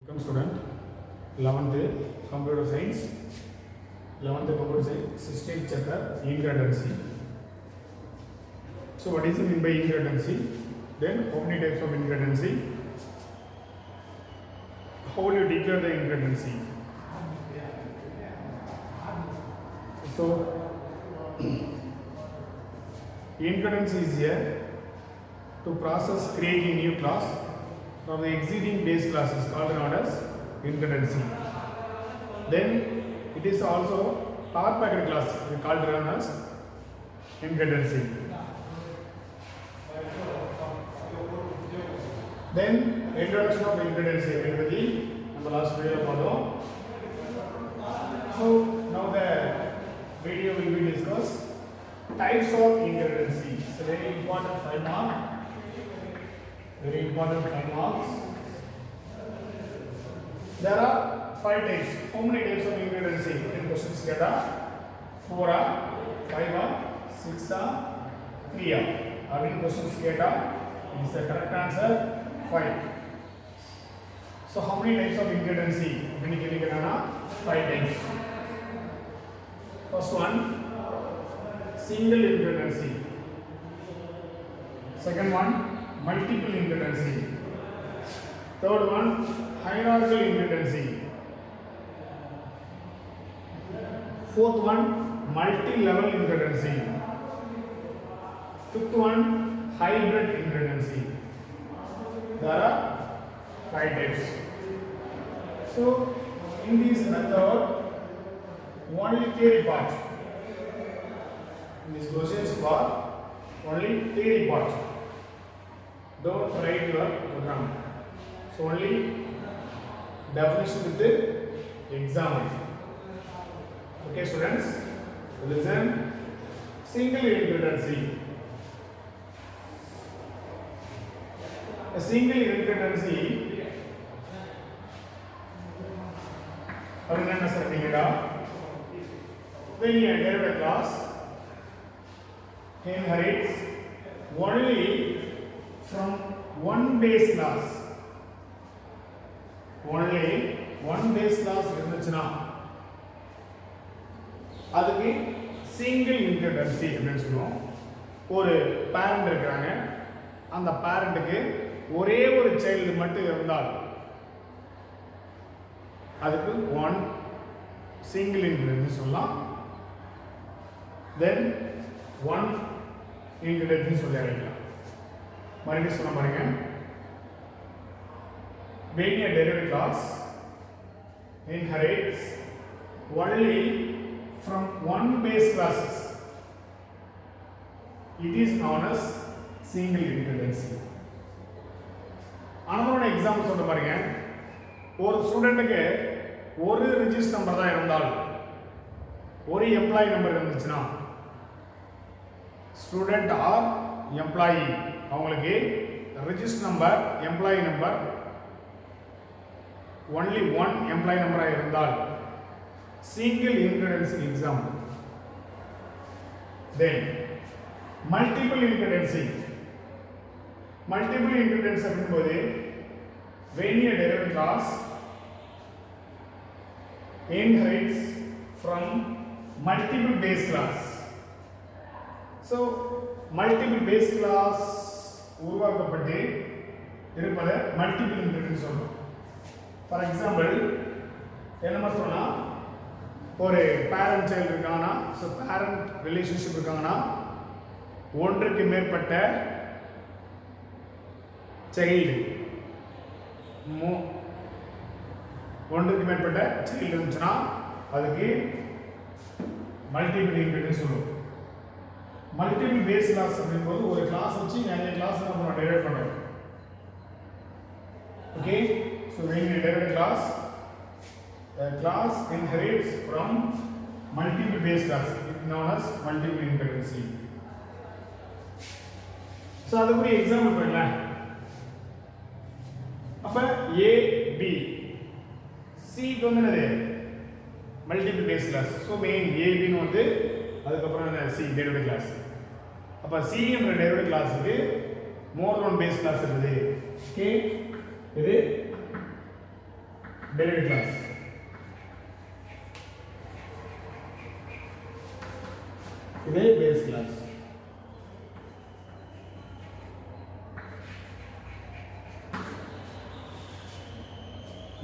Welcome student, 11th computer science, 11th computer science, 16th chapter, ingredency. So what is mean by ingredency? Then how many types of ingredency? How will you declare the ingredency? So ingredency is here to process creating new class from the existing base class is called known as ingredency. Then it is also power packet class is called known as ingredency. Then introduction of ingredency everybody in the last video follow. So now the video will be discussed types of ingredency. It's a very important 5 mark. Very important 5 marks. There are 5 types. How many types of ingredency? 10 questions get 4 5 6 3 How many questions get is the correct answer 5. So how many types of ingredency? How many get 5 types. First one, single ingredency. Second one, multiple ingredency. Third one, hierarchical ingredency. Fourth one, multi-level ingredency. Fifth one, hybrid ingredency. There are 5 types. So in this method, only theory part. In this questions for only theory part. Don't write your program. So only definition with the exam. Okay students, listen. Single ingredency. A single ingredency. When you enter a class, inherits only from one base class. Only one base class இருந்துச்சுனா அதுக்கு single இன்கிரிடன்சி அப்படின்னு சொல்லுவோம். ஒரு parent இருக்காங்க, அந்த பேரண்ட்டுக்கு ஒரே ஒரு child மட்டும் இருந்தால் அதுக்கு ஒன் சிங்கிள் இன்கிரிடன்சி சொல்லலாம். தென் ஒன் இன்கிரிடன்சி சொல்லி அழைக்கலாம். மறுபடியும் சொல்ல பாருங்க. When a derivative class inherits only from one base classes, it is known as single ingredency. another example சொல்ல பாருங்க. ஒரு ஸ்டூடண்ட்க்கு ஒரு ரெஜிஸ்டர் நம்பர் தான் இருந்தால், ஒரு எம்ப்ளாயி நம்பர் இருந்துச்சுன்னா, ஸ்டூடண்ட் ஆர் எம்ப்ளாயி அவங்களுக்கு register number employee number only one employee நம்பராக இருந்தால் single inheritance example. Then multiple inheritance. Multiple inheritance அப்படிங்கும்போது when a derivative class inherits from multiple base class. So multiple base class உருவாக்கப்பட்டு இருப்பதை multiple இன்கிரிடன்சி சொல்றோம். For example என்ன சொன்னா, ஒரு parent child இருக்காங்கன்னா, ஸோ பேரண்ட் ரிலேஷன்ஷிப் இருக்காங்கன்னா, ஒன்றுக்கு மேற்பட்ட சைல்டு ஒன்றுக்கு மேற்பட்ட சைல்டு இருந்துச்சுன்னா அதுக்கு மல்டிபிள் இன்கிரிடன்சி சொல்லுவோம். மல்டிபிள் பேஸ் கிளாஸ் அப்படிங்கும்போது ஒரு கிளாஸ் வச்சு நிறைய கிளாஸ் நம்ம டெரைவ் பண்ணுறோம். Okay, so when we derive a class, the class inherits from multiple base classes. It is known as multiple ingredency. So அதுக்கு ஒரு எக்ஸாம்பிள் பண்ணலாம். அப்ப A B C க்கு வந்து என்னது multiple base class. So main A B ன்னு வந்து அதுக்கப்புறம் என்ன C டெரிவேட்டிவ் கிளாஸ். அப்ப C என்ற டெரிவேட்டிவ் கிளாஸுக்கு மோர் தென் பேஸ் கிளாஸ் இருக்குது. ஓகே, இது derived class. இதே base class.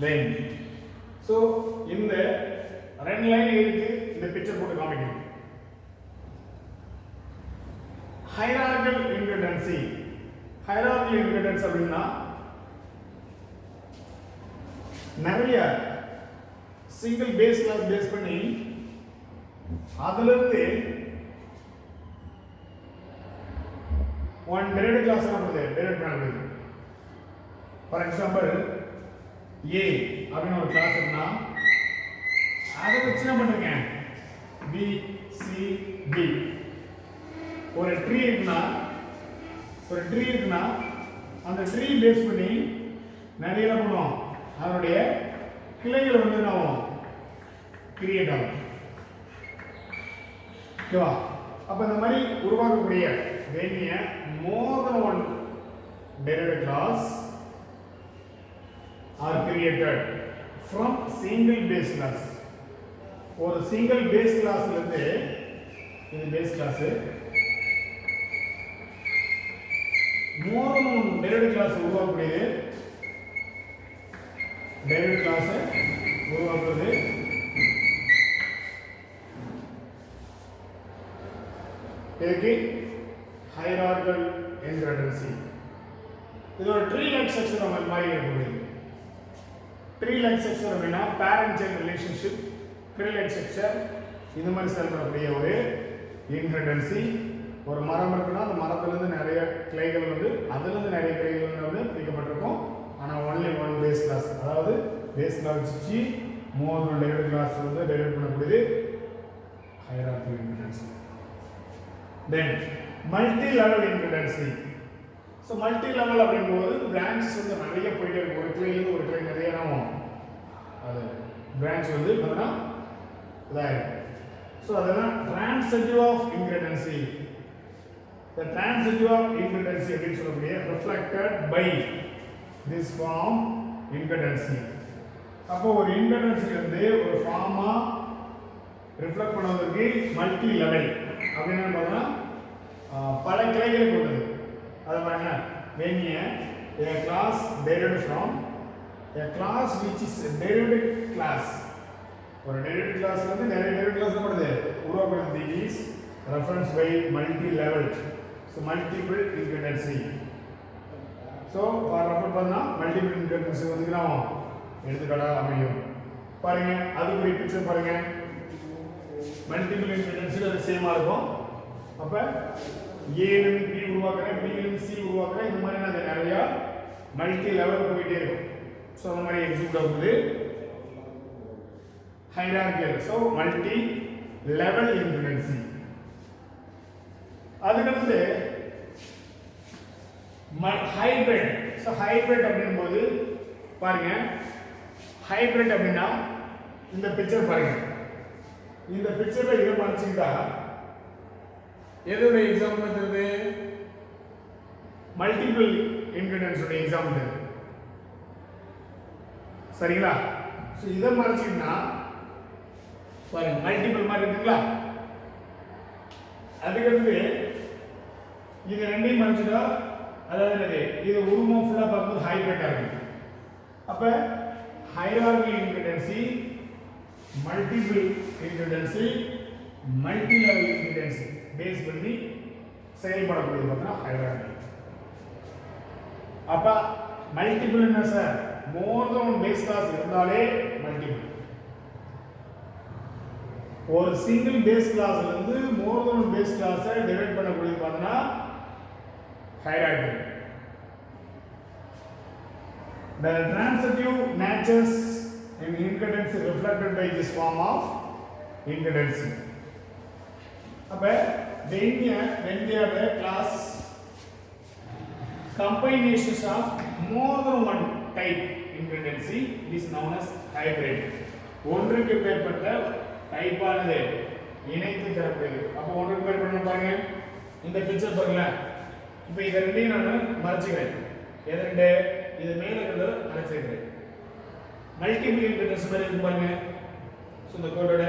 Then, so இந்த ரெண்டு லைன் இருக்கு, இந்த பிக்சர் போட்டு காமிக்கிறேன். Hierarchical inheritance. Hierarchical inheritance அப்படின்னா நிறைய சிங்கிள் பேஸ் கிளாஸ் பேஸ் பண்ணி அதுல இருந்து ஒன் டெரிவேட்டிவ் கிளாஸ் டெரிவேட் பண்ண முடியும். ஃபார் எக்ஸாம்பிள் A அப்படின்னு ஒரு கிளாஸ் இருக்குன்னா அதை வச்சு என்ன பண்றீங்க B C D. ஒரு ட்ரீ இருக்குன்னா அந்த ட்ரீ பேஸ் பண்ணி நிறைய என்ன பண்ணுவோம், அதனுடைய கிளைகள் வந்து என்ன கிரியேட் ஆகும். ஓகேவா? அப்ப இந்த மாதிரி உருவாக்கக்கூடிய வேண்டிய more than one derived class are created from single base class. ஒரு single base classல இருந்து இது base class more than one derived class உருவாக்கக்கூடியது derived class உருவாக்குறது இதுக்கு hierarchical inheritance. இது ஒரு ட்ரீ லைக் ஸ்ட்ரக்சர் நம்ம மாதிரி இருக்குது. ட்ரீ லைக் ஸ்ட்ரக்சர் அப்படின்னா parent child relationship, tree like structure இந்த மாதிரி செயல்படக்கூடிய ஒரு இன்ஹெரிட்டன்ஸ். ஒரு மரம் இருக்குன்னா அந்த மரத்திலிருந்து நிறைய கிளைகள் வந்து அதிலிருந்து நிறைய கிளைகள் வந்து பிரிக்கப்பட்டிருக்கும். ஆனால் ஒன்லி ஒன் பேஸ் கிளாஸ், அதாவது பேஸ் கிளாஸ் வச்சு மூணு டெரிவேட்டிவ் கிளாஸ் வந்து டெரிவேட் பண்ணக்கூடியது hierarchical inheritance. Then multi level inheritance. So multi level அப்படிங்கும்போது பிரான்ச்சஸ் வந்து நிறைய போயிட்டே இருக்கும். ஒரு கிளையிலேருந்து ஒரு கிளை நிறைய ஆகும், அது பிரான்ச் வந்து பார்த்தீங்கன்னா இதாகிடும். ஸோ அதெல்லாம் transitive of inheritance. The transitive of inheritance அப்படின்னு சொல்லக்கூடிய reflected by this form inheritance. அப்போ ஒரு inheritance இருந்து ஒரு ஃபார்மா ரிஃப்ளெக்ட் பண்ணுவதற்கு மல்டி லெவல் அப்படின்னா பார்த்தா பல கிளைகளை கொண்டது. அது பாருங்க, when a class derived from a class which is derived class. ஒரு derived class வந்து நிறைய derived class பண்ணுது உருவாக்குறது is referenced by multi level. So multiple inheritance. So for refer பண்ணா multiple inheritance வந்து நாம எடுத்துக்கடா அமையும். பாருங்க அதுக்கு ஒரு பிக்சர் பாருங்க. மல்டிபிள் இன்ஹெரிட்டன்ஸ் அது சேமா இருக்கும். அப்ப A ல இருந்து B உருவாக்குறேன், B ல இருந்து C உருவாக்குறேன், இந்த மாதிரி நான் நிறைய மல்டி லெவல் போயிட்டே இருக்கும். சோ அந்த மாதிரி எக்ஸிக்யூட் ஆகுது hierarchical. So multi level inheritance. அதுக்கடுத்து ஹைபிரிட். ஸோ ஹைபிரிட் அப்படின் போது பாருங்க, ஹைபிரிட் அப்படின்னா இந்த பிக்சர் பாருங்க. இந்த பிக்சர்ல இதை மறைச்சிக்கிட்டா எதோட எக்ஸாம்பிள் தெரியுது? மல்டிபிள் இன்ஹெரிட்டன்ஸ் உடைய எக்ஸாம்பிள் தெரியுது. சரிங்களா? ஸோ இதை மறைச்சிக்கிட்டா பாருங்க மல்டிபிள் மாதிரி இருக்குங்களா? அதுக்கடுத்து இது ரெண்டையும் மறைச்சிட்டா அதாவது இது உருவம் ஃபுல்லா பார்க்கும்போது ஹைபிரிட்டா இருக்கு. அப்ப hierarchical inheritance, multiple inheritance, multi level inheritance base பண்ணி செயல்படக்கூடியது பார்த்தா ஹைரார்கி. அப்ப மல்டிபிள் என்ன sir? More than one base class இருந்தாலே மல்டிபிள். ஒரு சிங்கிள் பேஸ் கிளாஸ்ல இருந்து மோர் தென் ஒன் பேஸ் கிளாஸை டிவைட் பண்ணக்கூடியது பார்த்தா hierarchy. The transitive natures in inheritance is reflected by this form of inheritance. அப்ப when they are the class combinations of more than one type inheritance, it is known as hybrid. ஒன்றுக்கு மேற்பட்ட டைப்பானது இணைத்து தரப்படுது. அப்ப ஒன்றுக்கு மேற்பட்ட பாருங்க, இந்த பிக்சர் பாருங்க. இப்போ இத ரெண்டையும் நான் மறைச்சிக்கிறேன். எது ரெண்டு? இது மேல இருக்கிறத மறைச்சிக்கிறேன். மல்டிபிள் இன்கிரிடியன்ட்ஸ் மாதிரி இருக்கு பாருங்க. ஸோ இந்த கோடோட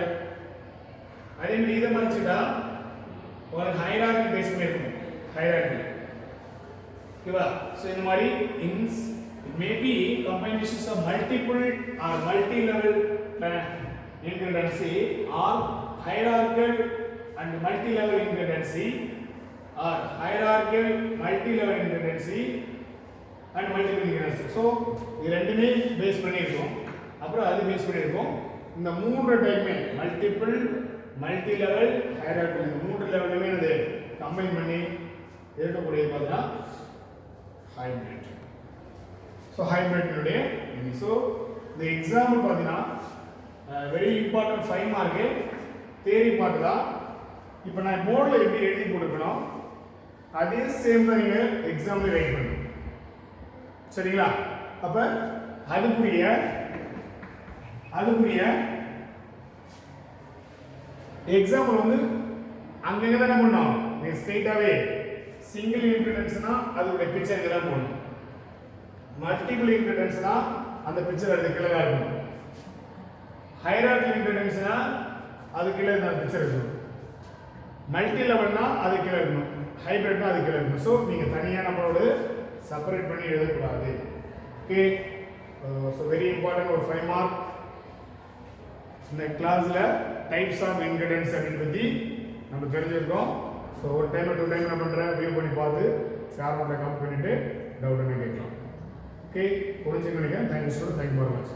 அதே மாதிரி இதை மறைச்சிட்டா ஒரு ஹைரார்கி பேஸ் பண்ணி இருக்கும். ஹைரார்கி ஓகேவா? ஸோ இந்த மாதிரி இன்ஸ் it may be combinations of multiple or multi-level ingrediency or hierarchical and multi-level ingrediency or hierarchical multi-level ingrediency and multiple ingrediency. So இது ரெண்டுமே பேஸ் பண்ணி இருக்கும். அப்புறம் அது பேஸ் பண்ணி இருக்கும். இந்த மூன்று டைப்மே மல்டிபிள் மல்டி லெவல் ஹைரார்கிக்கல் இந்த மூன்று லெவலுமே இது கம்பைன் பண்ணி இருக்கக்கூடியது பார்த்தா ஹைபிரிட். ஸோ ஹைபிரிட்னுடைய மீனிங். ஸோ இந்த எக்ஸாம்பிள் பார்த்தீங்கன்னா very important 5 mark theory part தான். இப்போ நான் போர்டில் எப்படி எழுதி கொடுக்கணும் அதே சேம் தான் நீங்கள் எக்ஸாம்பிள் ரைட் பண்ணணும். சரிங்களா? அப்போ அதுக்குரிய எக்ஸாம்பிள் வந்து அங்கங்கே தானே பண்ணோம். நீங்கள் ஸ்ட்ரெயிட்டாகவே சிங்கிள் இன்கிரிடியன்ட்ஸ்னா அதோடைய பிக்சர் இதெல்லாம் போடணும். மல்டிபிள் இன்கிரிடியன்ட்ஸ்னா அந்த பிக்சர் அது கீழே தான் இருக்கும். ஹைரார்கிக்கல் இன்கிரிடியன்ட்ஸ்னா அது கீழே இந்த பிக்சர் இருக்கும். மல்டி லெவல்னா அது கீழே இருக்கணும். ஹைபிரிட்னா அது கீழே இருக்கணும். ஸோ நீங்கள் தனியாக நம்மளோட செப்பரேட் பண்ணி எழுதக்கூடாது. ஓகே? ஸோ வெரி இம்பார்ட்டன்ட் ஒரு 5 மார்க். இந்த கிளாஸில் டைப்ஸ் ஆஃப் இன்கிரிடியன்ட்ஸ் அப்படின்னு பற்றி நம்ம தெரிஞ்சிருக்கோம். ஸோ ஒரு டைம் 2 டைம் என்ன பண்ணுறேன் வியூ பண்ணி பார்த்து ஷேர் பண்ணுற கமெண்ட் பண்ணிவிட்டு டவுட் என்ன கேட்கலாம். ஓகே? புரிஞ்சுன்னு நினைக்கிறேன். Thank you student. Thank you very much.